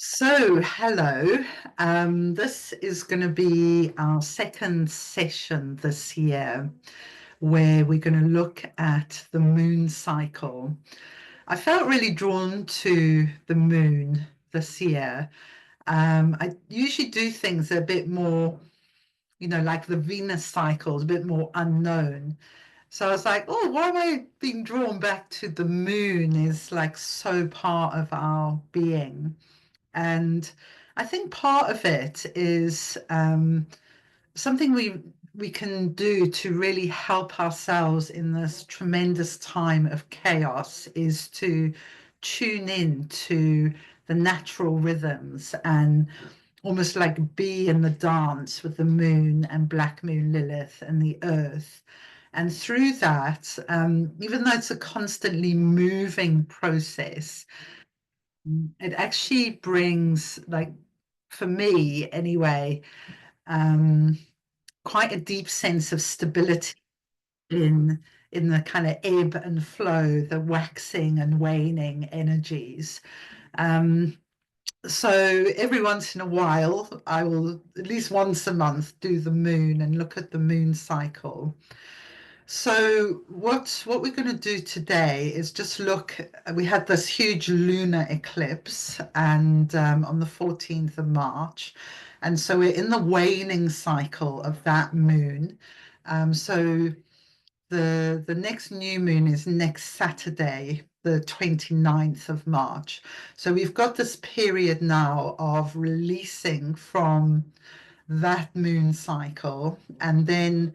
So, hello. This is going to be our second session this year where we're going to look at the moon cycle. I felt really drawn to the moon this year. I usually do things a bit more, like the Venus cycle, a bit more unknown. So I was like, oh, why am I being drawn back to the moon is like so part of our being. And I think part of it is something we can do to really help ourselves in this tremendous time of chaos is to tune in to the natural rhythms and almost like be in the dance with the moon and Black Moon Lilith and the earth. And through that, even though it's a constantly moving process, it actually brings, like, for me anyway, um, quite a deep sense of stability in the kind of ebb and flow, the waxing and waning energies. Um, so every once in a while, I will at least once a month do the moon and look at the moon cycle. So what we're going to do today is just look. We had this huge lunar eclipse, and on the 14th of March, and so we're in the waning cycle of that moon. So the next new moon is next Saturday, the 29th of March. So we've got this period now of releasing from that moon cycle, and then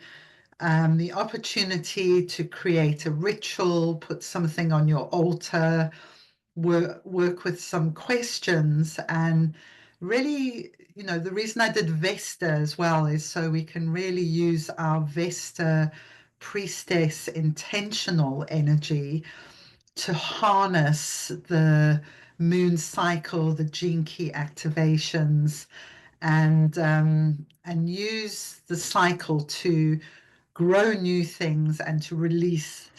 the opportunity to create a ritual, put something on your altar, work with some questions, and really, the reason I did Vesta as well is so we can really use our Vesta priestess intentional energy to harness the moon cycle, the gene key activations, and use the cycle to grow new things and to release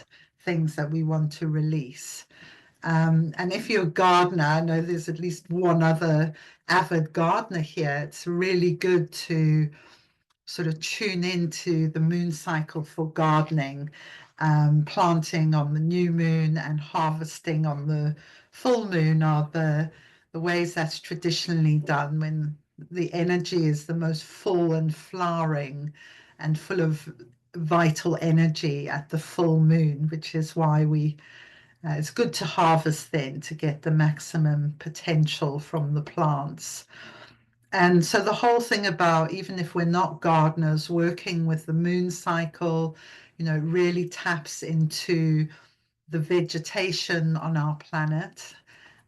things that we want to release. And if you're a gardener, I know there's at least one other avid gardener here. It's really good to sort of tune into the moon cycle for gardening, planting on the new moon and harvesting on the full moon are the ways that's traditionally done when the energy is the most full and flowering and full of vital energy at the full moon, which is why it's good to harvest then to get the maximum potential from the plants. And so the whole thing about even if we're not gardeners, working with the moon cycle, really taps into the vegetation on our planet.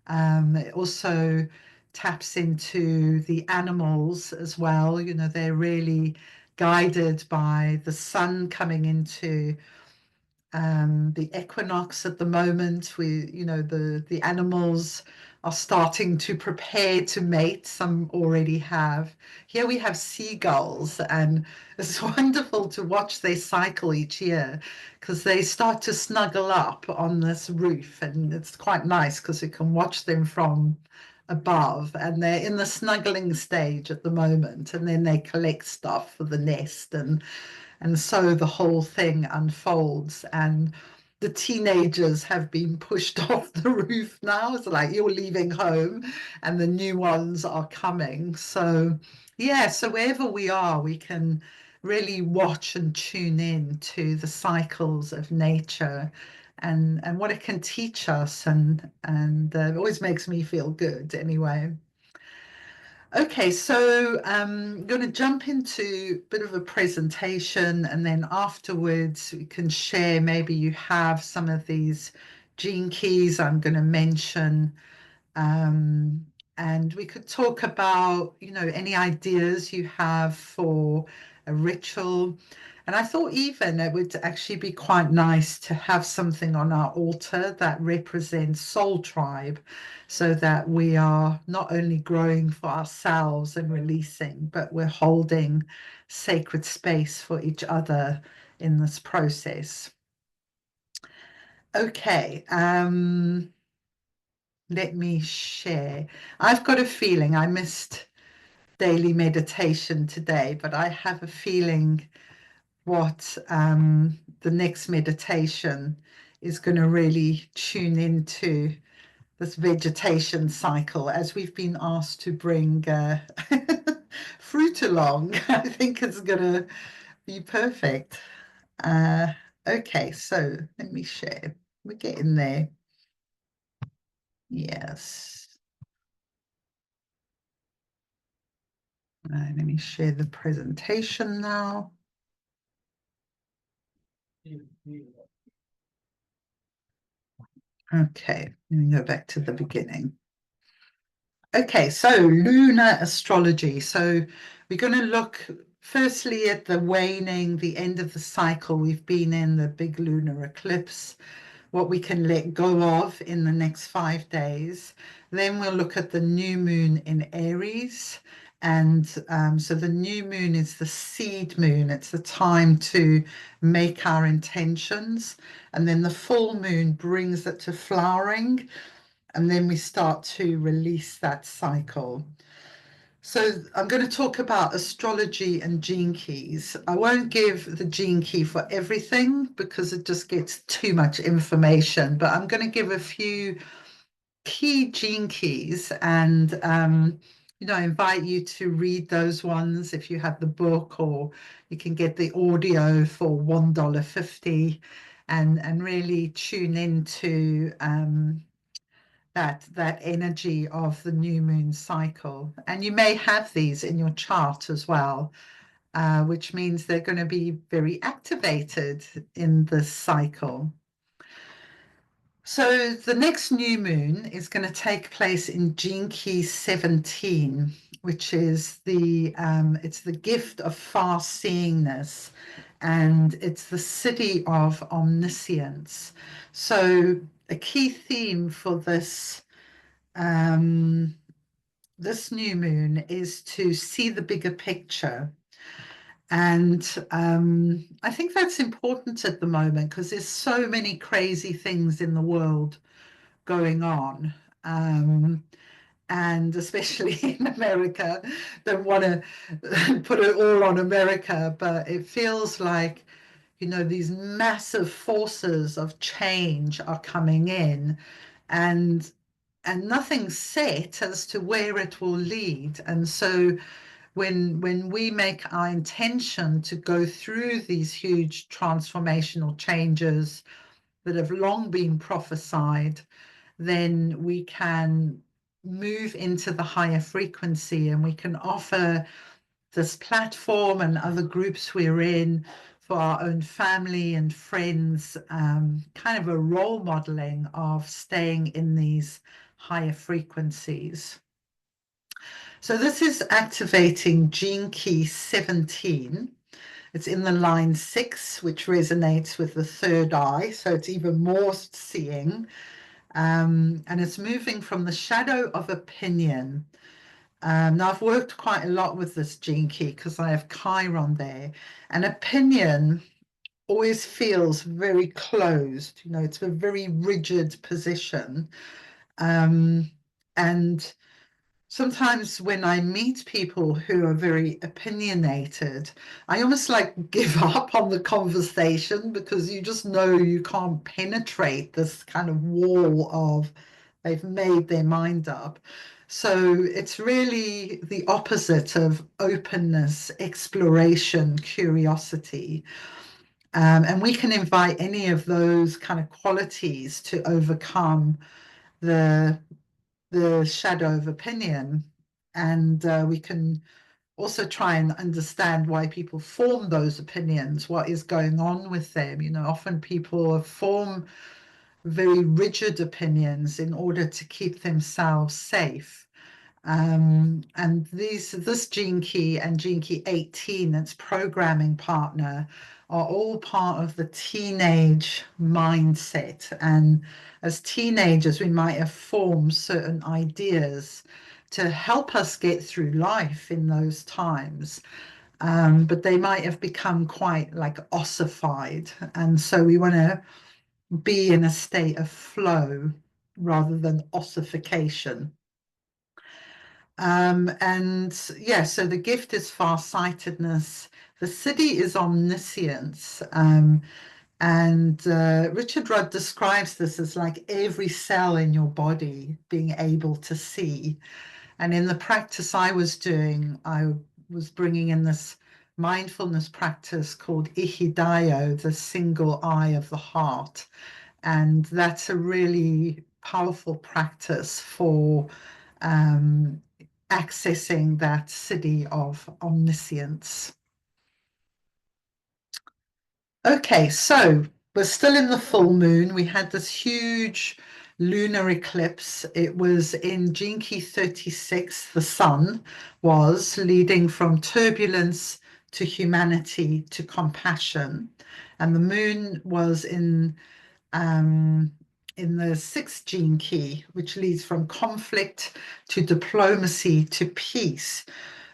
It also taps into the animals as well. They're really guided by the sun coming into the equinox at the moment. The animals are starting to prepare to mate. Some already have. Here we have seagulls, and it's wonderful to watch their cycle each year because they start to snuggle up on this roof, and it's quite nice because you can watch them from above, and they're in the snuggling stage at the moment, and then they collect stuff for the nest, and so the whole thing unfolds. And the teenagers have been pushed off the roof now. It's like you're leaving home and the new ones are coming. So, yeah, so wherever we are, we can really watch and tune in to the cycles of nature and what it can teach us. And it always makes me feel good anyway. Okay, so I'm going to jump into a bit of a presentation, and then afterwards we can share. Maybe you have some of these gene keys I'm going to mention, um, and we could talk about, any ideas you have for a ritual. And I thought even it would actually be quite nice to have something on our altar that represents Soul Tribe, so that we are not only growing for ourselves and releasing, but we're holding sacred space for each other in this process. Okay. let me share. I've got a feeling I missed daily meditation today, but I have a feeling what the next meditation is going to really tune into this vegetation cycle as we've been asked to bring fruit along. I think it's going to be perfect. Uh, okay, so let me share. We're getting there. Yes. Let me share the presentation now. Okay, let me go back to the beginning. Okay, so lunar astrology. So we're going to look firstly at the waning, the end of the cycle. We've been in the big lunar eclipse, what we can let go of in the next 5 days. Then we'll look at the new moon in Aries. And so the new moon is the seed moon. It's the time to make our intentions. And then the full moon brings it to flowering. And then we start to release that cycle. So I'm going to talk about astrology and gene keys. I won't give the gene key for everything because it just gets too much information, but I'm going to give a few key gene keys and invite you to read those ones if you have the book, or you can get the audio for $1.50 and really tune into that energy of the new moon cycle. And you may have these in your chart as well, which means they're going to be very activated in this cycle. So the next new moon is going to take place in Gene Key 17, which is it's the gift of far seeingness, and it's the siddhi of omniscience. So a key theme for this new moon is to see the bigger picture. And I think that's important at the moment because there's so many crazy things in the world going on. And especially in America, don't want to put it all on America, but it feels like, these massive forces of change are coming in, and nothing's set as to where it will lead. And so when we make our intention to go through these huge transformational changes that have long been prophesied, then we can move into the higher frequency, and we can offer this platform and other groups we're in for our own family and friends, kind of a role modeling of staying in these higher frequencies. So this is activating Gene Key 17. It's in the line 6, which resonates with the third eye, so it's even more seeing. And it's moving from the shadow of opinion. Now, I've worked quite a lot with this gene key because I have Chiron there. And opinion always feels very closed. It's a very rigid position. And sometimes when I meet people who are very opinionated, I almost like give up on the conversation because you just know you can't penetrate this kind of wall of they've made their mind up. So it's really the opposite of openness, exploration, curiosity. And we can invite any of those kind of qualities to overcome the shadow of opinion. And we can also try and understand why people form those opinions, what is going on with them. Often people form very rigid opinions in order to keep themselves safe. And this gene key and gene key 18, its programming partner, are all part of the teenage mindset. And as teenagers, we might have formed certain ideas to help us get through life in those times. But they might have become quite like ossified. And so we want to be in a state of flow rather than ossification. And yeah, so the gift is farsightedness. The siddhi is omniscience. And Richard Rudd describes this as like every cell in your body being able to see. And in the practice I was doing, I was bringing in this mindfulness practice called Ikidayo, the single eye of the heart. And that's a really powerful practice for um, accessing that siddhi of omniscience. Okay, so we're still in the full moon. We had this huge lunar eclipse. It was in Gene Key 36, the sun was leading from turbulence to humanity to compassion. And the moon was um, in the sixth gene key, which leads from conflict to diplomacy to peace.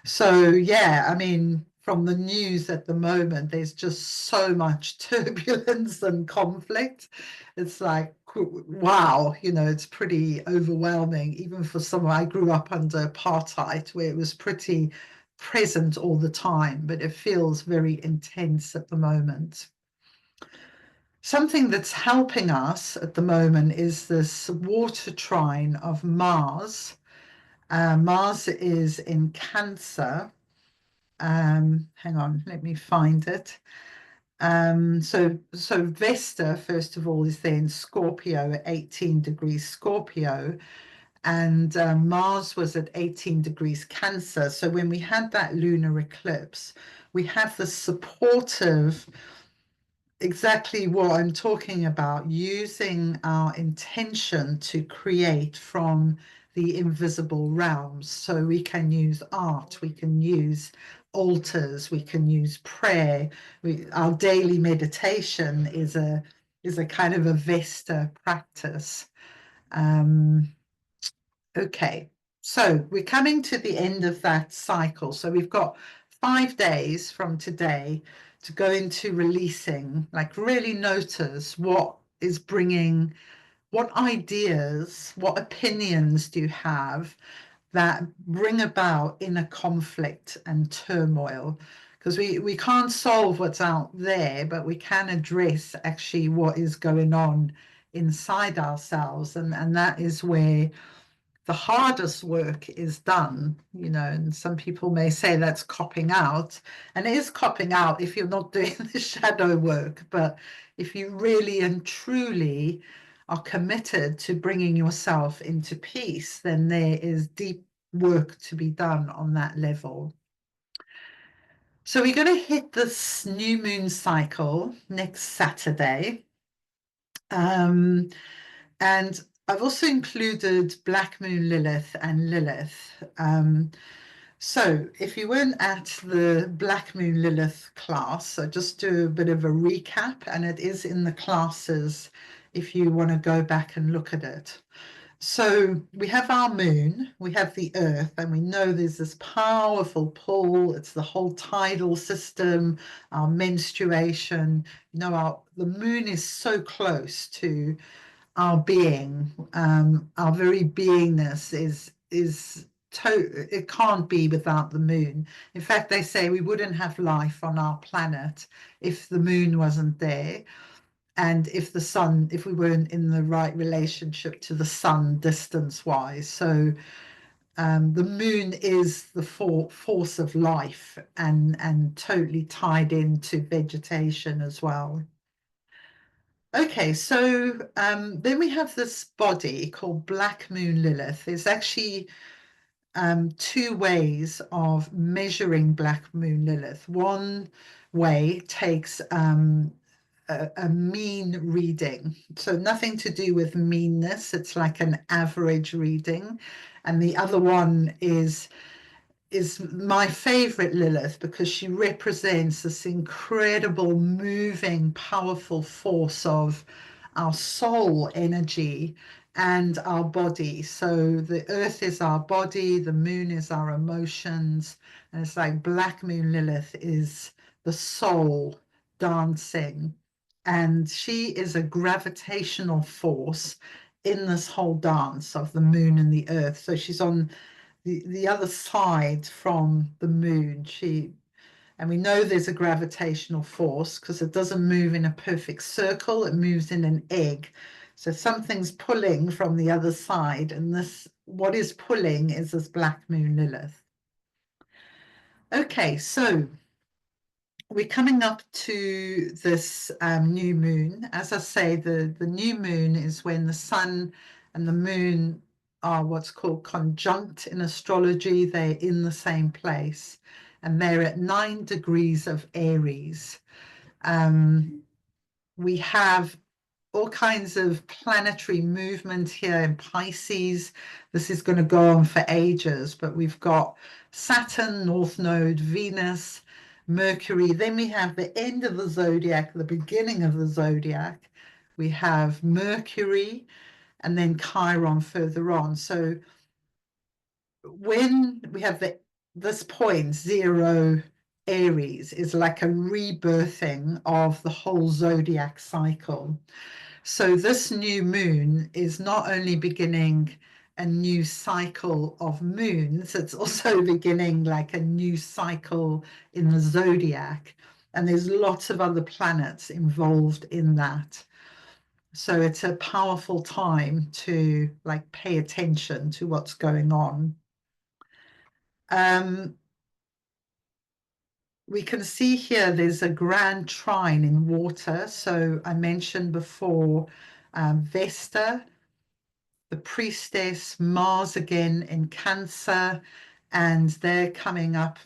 So, yeah, I mean, from the news at the moment, there's just so much turbulence and conflict. It's like, wow, it's pretty overwhelming, even for someone. I grew up under apartheid, where it was pretty present all the time, but it feels very intense at the moment. Something that's helping us at the moment is this water trine of Mars. Mars is in Cancer. Hang on, let me find it. So Vesta, first of all, is there in Scorpio at 18 degrees Scorpio, and Mars was at 18 degrees Cancer. So when we had that lunar eclipse, we have the supportive, exactly what I'm talking about, using our intention to create from the invisible realms. So we can use art, we can use altars, we can use prayer. Our daily meditation is a kind of a Vesta practice. Okay, so we're coming to the end of that cycle. So we've got 5 days from today to go into releasing, like really notice what is bringing, what ideas, what opinions do you have that bring about inner conflict and turmoil? Because we can't solve what's out there, but we can address actually what is going on inside ourselves. And that is where the hardest work is done, and some people may say that's copping out, and it is copping out if you're not doing the shadow work. But if you really and truly are committed to bringing yourself into peace, then there is deep work to be done on that level. So we're going to hit this new moon cycle next Saturday. And I've also included Black Moon Lilith and Lilith. So if you weren't at the Black Moon Lilith class, I'll just do a bit of a recap, and it is in the classes if you want to go back and look at it. So we have our moon, we have the earth, and we know there's this powerful pull. It's the whole tidal system, our menstruation. The moon is so close to our being, our very beingness it can't be without the moon. In fact, they say we wouldn't have life on our planet if the moon wasn't there, and if we weren't in the right relationship to the sun distance-wise. So the moon is the force of life and totally tied into vegetation as well. Okay, so then we have this body called Black Moon Lilith. There's actually 2 ways of measuring Black Moon Lilith. One way takes a mean reading, so nothing to do with meanness. It's like an average reading. And the other one is my favorite Lilith, because she represents this incredible, moving, powerful force of our soul energy and our body. So the earth is our body, the moon is our emotions, and it's like Black Moon Lilith is the soul dancing. And she is a gravitational force in this whole dance of the moon and the earth. So she's on the other side from the moon. And we know there's a gravitational force because it doesn't move in a perfect circle, it moves in an egg. So something's pulling from the other side, and what is pulling is this black moon Lilith. Okay, so we're coming up to this new moon. As I say, the new moon is when the sun and the moon are what's called conjunct in astrology. They're in the same place, and they're at 9 degrees of Aries. We have all kinds of planetary movement here in Pisces. This is going to go on for ages, but we've got Saturn, North Node, Venus, Mercury. Then we have the end of the zodiac, the beginning of the zodiac. We have Mercury and then Chiron further on. So when we have this point, 0 Aries, is like a rebirthing of the whole zodiac cycle. So this new moon is not only beginning a new cycle of moons, it's also beginning like a new cycle in the zodiac. And there's lots of other planets involved in that. So it's a powerful time to like pay attention to what's going on. We can see here there's a grand trine in water. So I mentioned before Vesta, the priestess, Mars again in Cancer, and they're coming up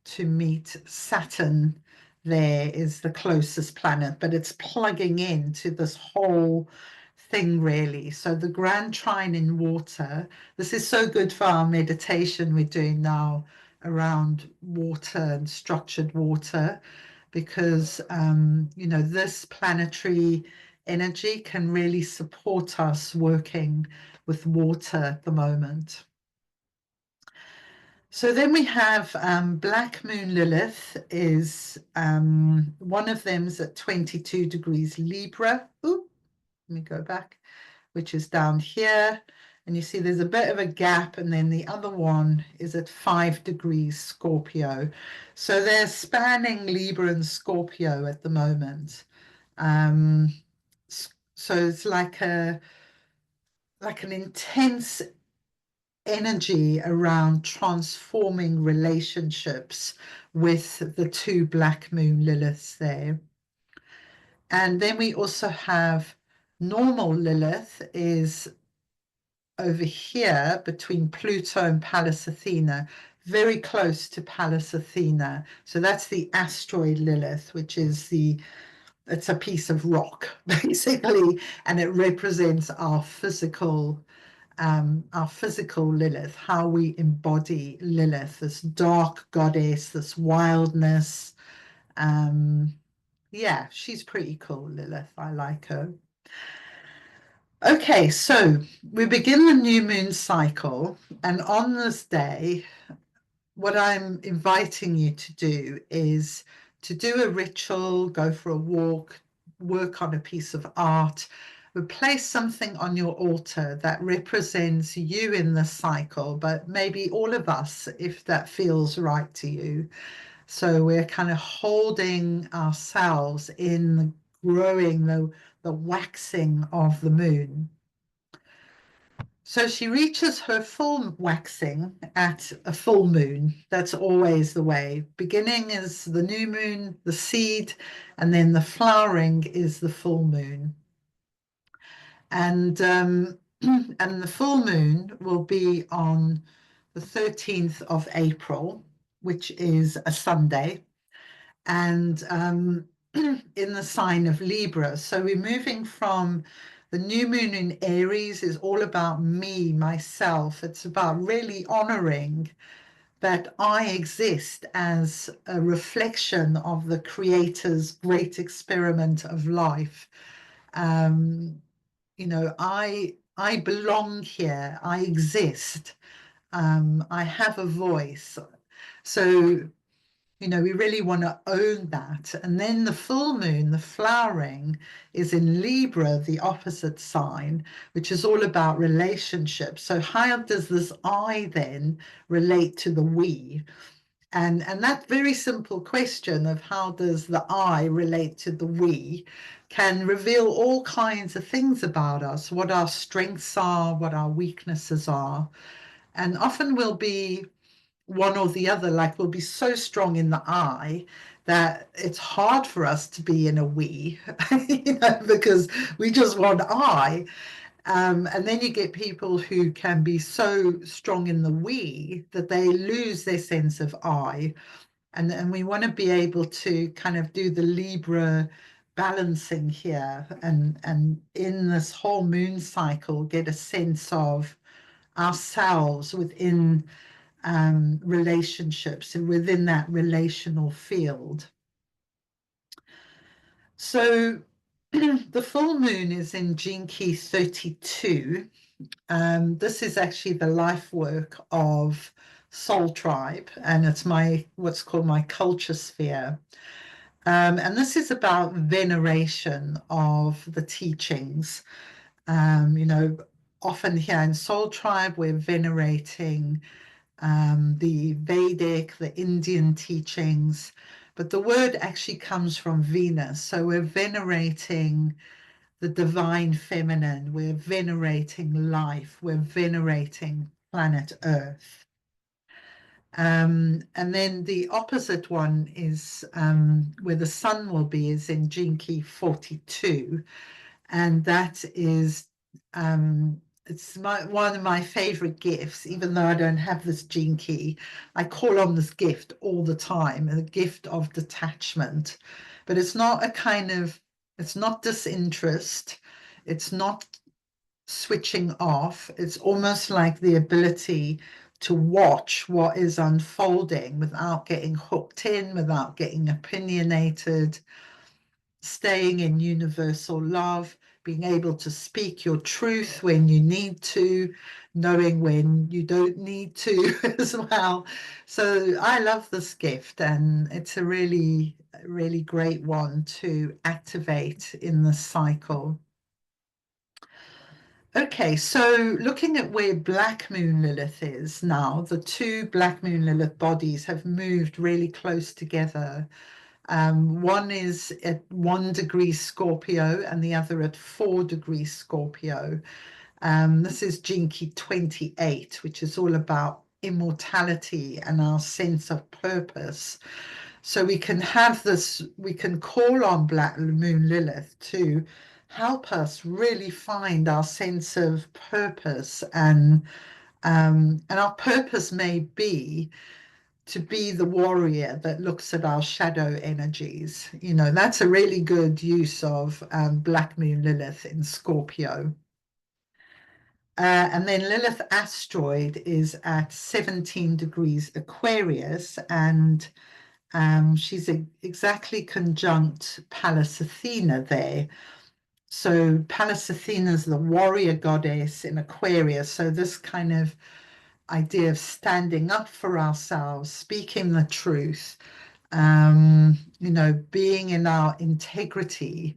to meet Saturn. There is the closest planet, but it's plugging into this whole thing really. So the grand trine in water, this is so good for our meditation we're doing now around water and structured water, because this planetary energy can really support us working with water at the moment. So then we have Black Moon Lilith is one of them's at 22 degrees Libra. Ooh, let me go back, which is down here. And you see there's a bit of a gap, and then the other one is at 5 degrees Scorpio. So they're spanning Libra and Scorpio at the moment. So it's like an intense energy around transforming relationships with the 2 Black Moon Liliths there. And then we also have normal Lilith is over here between Pluto and Pallas Athena, very close to Pallas Athena. So that's the asteroid Lilith, which is it's a piece of rock, basically, and it represents our physical Lilith, how we embody Lilith, this dark goddess, this wildness. Yeah, she's pretty cool, Lilith. I like her. Okay, so we begin the new moon cycle, and on this day, what I'm inviting you to do is to do a ritual, go for a walk, work on a piece of art, place something on your altar that represents you in the cycle, but maybe all of us, if that feels right to you. So we're kind of holding ourselves in the growing, the waxing of the moon. So she reaches her full waxing at a full moon. That's always the way. Beginning is the new moon, the seed, and then the flowering is the full moon. And and the full moon will be on the 13th of April, which is a Sunday, and in the sign of Libra. So we're moving from the new moon in Aries is all about me, myself. It's about really honoring that I exist as a reflection of the Creator's great experiment of life. I belong here. I exist. I have a voice. So You know, we really want to own that. And then the full moon, the flowering, is in Libra, the opposite sign, which is all about relationships. So how does this I then relate to the we? And that very simple question of how does the I relate to the we can reveal all kinds of things about us, what our strengths are, what our weaknesses are. And often we'll be one or the other, like we'll be so strong in the I that it's hard for us to be in a we, you know, because we just want I. And then you get people who can be so strong in the we that they lose their sense of I. And we want to be able to kind of do the Libra balancing here and in this whole moon cycle get a sense of ourselves within relationships and within that relational field. So the full moon is in Gene Key 32. This is actually the life work of Soul Tribe, and it's my what's called my culture sphere. And this is about veneration of the teachings. You know, often here in Soul Tribe, we're venerating the Vedic, the Indian teachings, but the word actually comes from Venus. So we're venerating the divine feminine, we're venerating life, we're venerating planet Earth. And then the opposite one is where the sun will be is in Gene Key 42. And that is it's one of my favorite gifts, even though I don't have this gene key. I call on this gift all the time, a gift of detachment. But it's not a kind of, it's not disinterest. It's not switching off. It's almost like the ability to watch what is unfolding without getting hooked in, without getting opinionated, staying in universal love, being able to speak your truth when you need to, knowing when you don't need to as well. So I love this gift, and it's a really, really great one to activate in the cycle. Okay, so looking at where Black Moon Lilith is now, the two Black Moon Lilith bodies have moved really close together. One is at 1 degree Scorpio and the other at 4 degrees Scorpio. This is Gene Key 28, which is all about immortality and our sense of purpose. So we can have this, we can call on Black Moon Lilith to help us really find our sense of purpose, and our purpose may be to be the warrior that looks at our shadow energies. You know, that's a really good use of Black Moon Lilith in Scorpio. And then Lilith asteroid is at 17 degrees Aquarius, and she's exactly conjunct Pallas Athena there. So Pallas Athena is the warrior goddess in Aquarius. So this kind of idea of standing up for ourselves, speaking the truth, you know, being in our integrity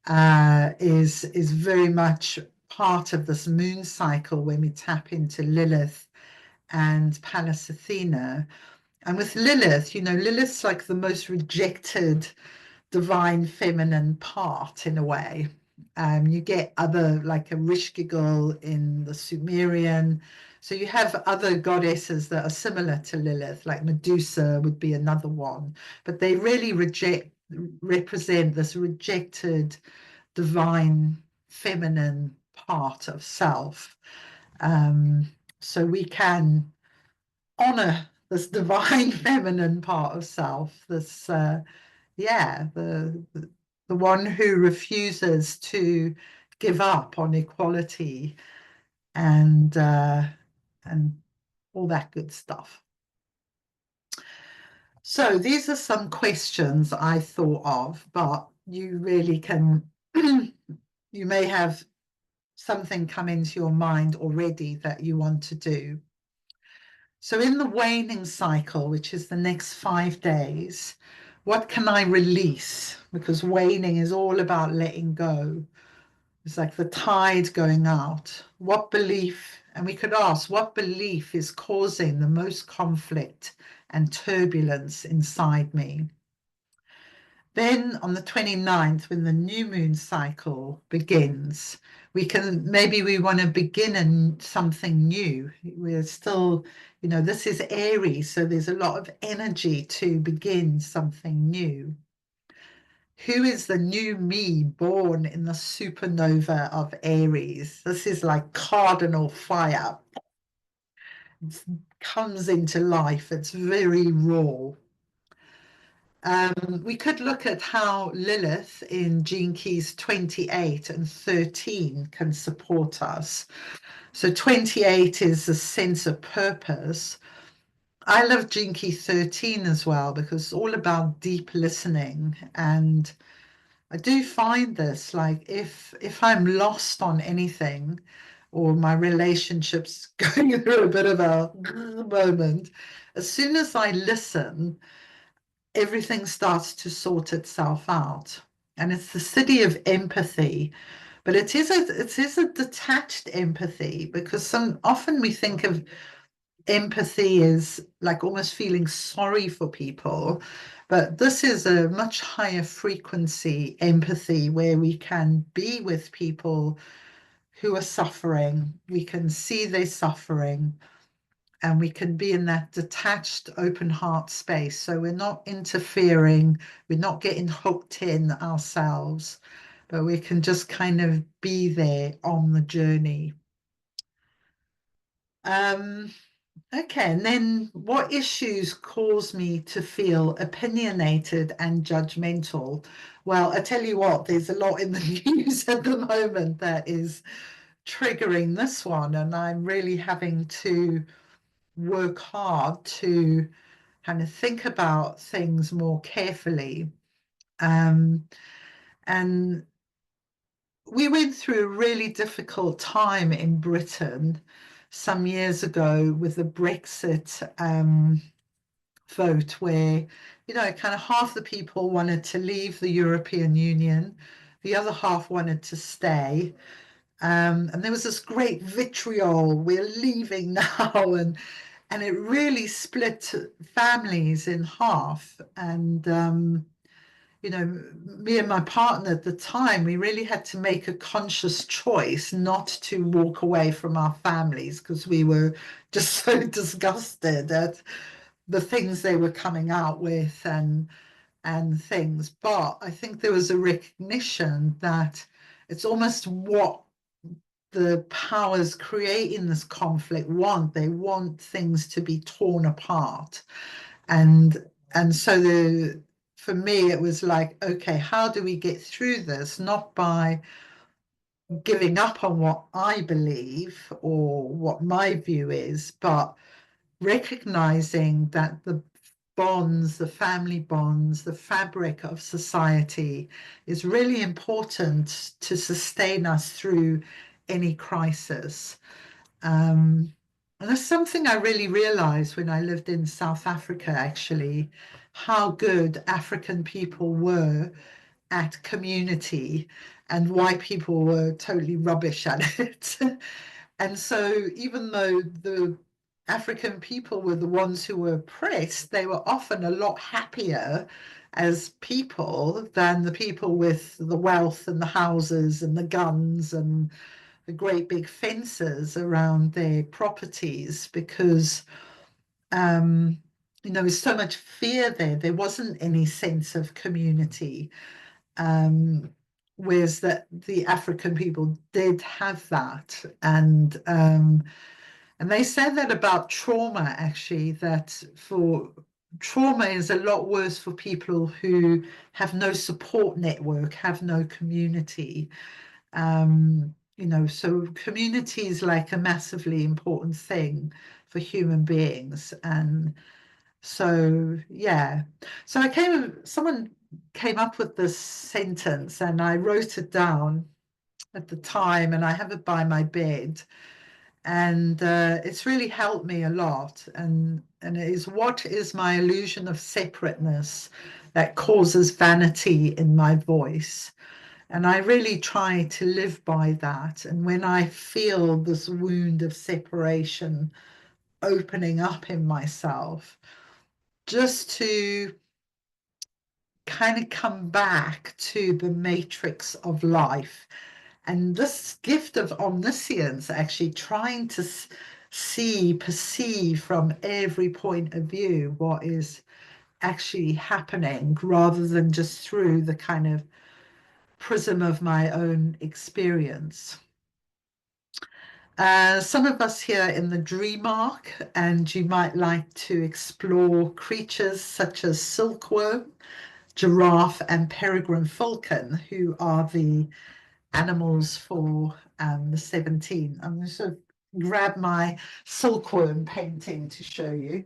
is very much part of this moon cycle when we tap into Lilith and Pallas Athena. And with Lilith, you know, Lilith's like the most rejected divine feminine part in a way. You get other, like a Rishkigal in the Sumerian. So you have other goddesses that are similar to Lilith, like Medusa would be another one, but they really represent this rejected divine feminine part of self. So we can honor this divine feminine part of self, this yeah, the one who refuses to give up on equality and all that good stuff. So these are some questions I thought of, but you really can, you may have something come into your mind already that you want to do. So in the waning cycle, which is the next 5 days, what can I release? Because waning is all about letting go. It's like the tide going out. What belief, and we could ask, what belief is causing the most conflict and turbulence inside me? Then on the 29th, when the new moon cycle begins, maybe we want to begin something new. We're still, this is Aries, so there's a lot of energy to begin something new. Who is the new me born in the supernova of Aries? This is like cardinal fire. It comes into life. It's very raw. We could look at how Lilith in Gene Keys 28 and 13 can support us. So 28 is a sense of purpose. I love Gene Key 13 as well because it's all about deep listening. And I do find this, like if I'm lost on anything or my relationship's going through a bit of a moment, as soon as I listen, everything starts to sort itself out. And it's the city of empathy, but it is a detached empathy because often we think of empathy as like almost feeling sorry for people, but this is a much higher frequency empathy where we can be with people who are suffering. We can see their suffering and we can be in that detached, open heart space. So we're not interfering, we're not getting hooked in ourselves, but we can just kind of be there on the journey. Okay, and then what issues cause me to feel opinionated and judgmental? Well, I tell you what, there's a lot in the news at the moment that is triggering this one, and I'm really having to work hard to kind of think about things more carefully. And we went through a really difficult time in Britain some years ago with the Brexit vote, where, kind of half the people wanted to leave the European Union, the other half wanted to stay. And there was this great vitriol, we're leaving now, and it really split families in half. And me and my partner at the time, we really had to make a conscious choice not to walk away from our families because we were just so disgusted at the things they were coming out with and things. But I think there was a recognition that it's almost what the powers creating this conflict want. They want things to be torn apart. And so for me, it was like, okay, how do we get through this? Not by giving up on what I believe or what my view is, but recognizing that the bonds, the family bonds, the fabric of society is really important to sustain us through any crisis. And that's something I really realized when I lived in South Africa, actually, how good African people were at community and white people were totally rubbish at it. And so even though the African people were the ones who were oppressed, they were often a lot happier as people than the people with the wealth and the houses and the guns and the great big fences around their properties, because there's so much fear there. There wasn't any sense of community. Whereas the African people did have that. And they said that about trauma, actually, that for trauma is a lot worse for people who have no support network, have no community. So community is like a massively important thing for human beings. And so, yeah. So someone came up with this sentence and I wrote it down at the time and I have it by my bed. And it's really helped me a lot. And it is, what is my illusion of separateness that causes vanity in my voice? And I really try to live by that. And when I feel this wound of separation opening up in myself, just to kind of come back to the matrix of life. And this gift of omniscience, actually trying to see, perceive from every point of view what is actually happening rather than just through the kind of prism of my own experience. Some of us here in the dream arc, and you might like to explore creatures such as silkworm, giraffe, and peregrine falcon, who are the animals for the 17. I'm going to sort of grab my silkworm painting to show you.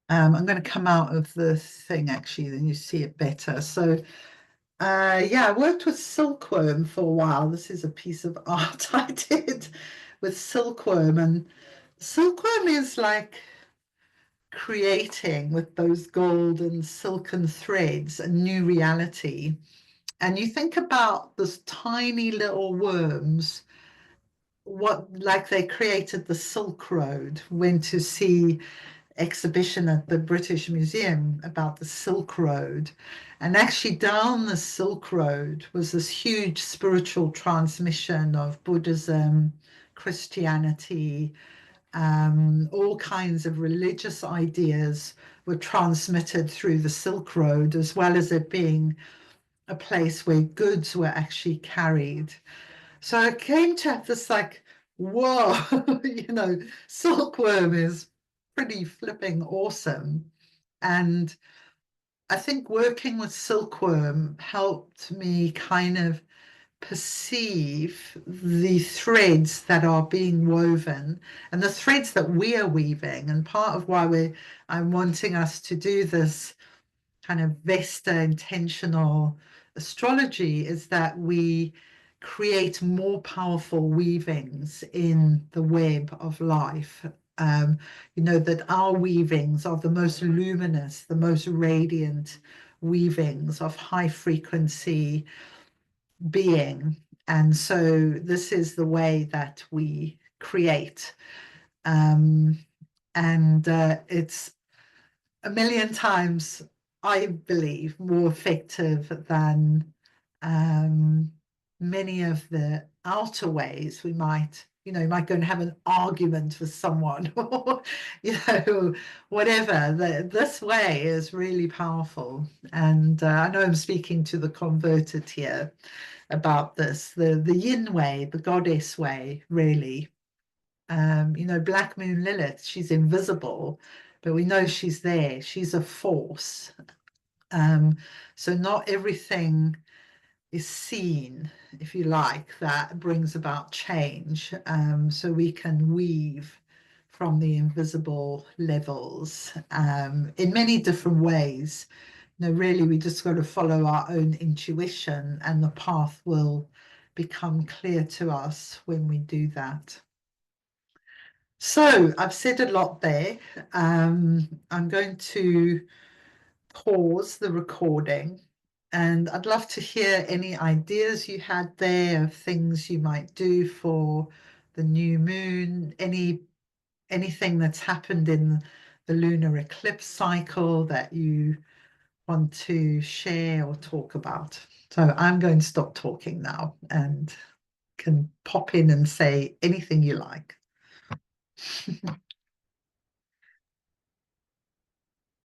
I'm going to come out of the thing actually, then you see it better. So yeah, I worked with silkworm for a while. This is a piece of art I did with silkworm, and silkworm is like creating with those golden silken threads a new reality. And you think about those tiny little worms, what like they created the Silk Road, went to see exhibition at the British Museum about the Silk Road. And actually down the Silk Road was this huge spiritual transmission of Buddhism, Christianity, all kinds of religious ideas were transmitted through the Silk Road, as well as it being a place where goods were actually carried. So I came to have this like, whoa, silkworm is pretty flipping awesome. And I think working with silkworm helped me kind of perceive the threads that are being woven and the threads that we are weaving. And part of why I'm wanting us to do this kind of Vesta intentional astrology is that we create more powerful weavings in the web of life. That our weavings are the most luminous, the most radiant weavings of high frequency being. And so this is the way that we create. And it's a million times, I believe, more effective than many of the outer ways we might, you might go and have an argument with someone or, whatever. This way is really powerful. And I know I'm speaking to the converted here about this, the yin way, the goddess way, really. Black Moon Lilith, she's invisible, but we know she's there. She's a force. So not everything is seen, if you like, that brings about change. So we can weave from the invisible levels in many different ways. Really, we just got to follow our own intuition, and the path will become clear to us when we do that. So I've said a lot there. I'm going to pause the recording, and I'd love to hear any ideas you had there of things you might do for the new moon, anything that's happened in the lunar eclipse cycle that you want to share or talk about. So I'm going to stop talking now and can pop in and say anything you like.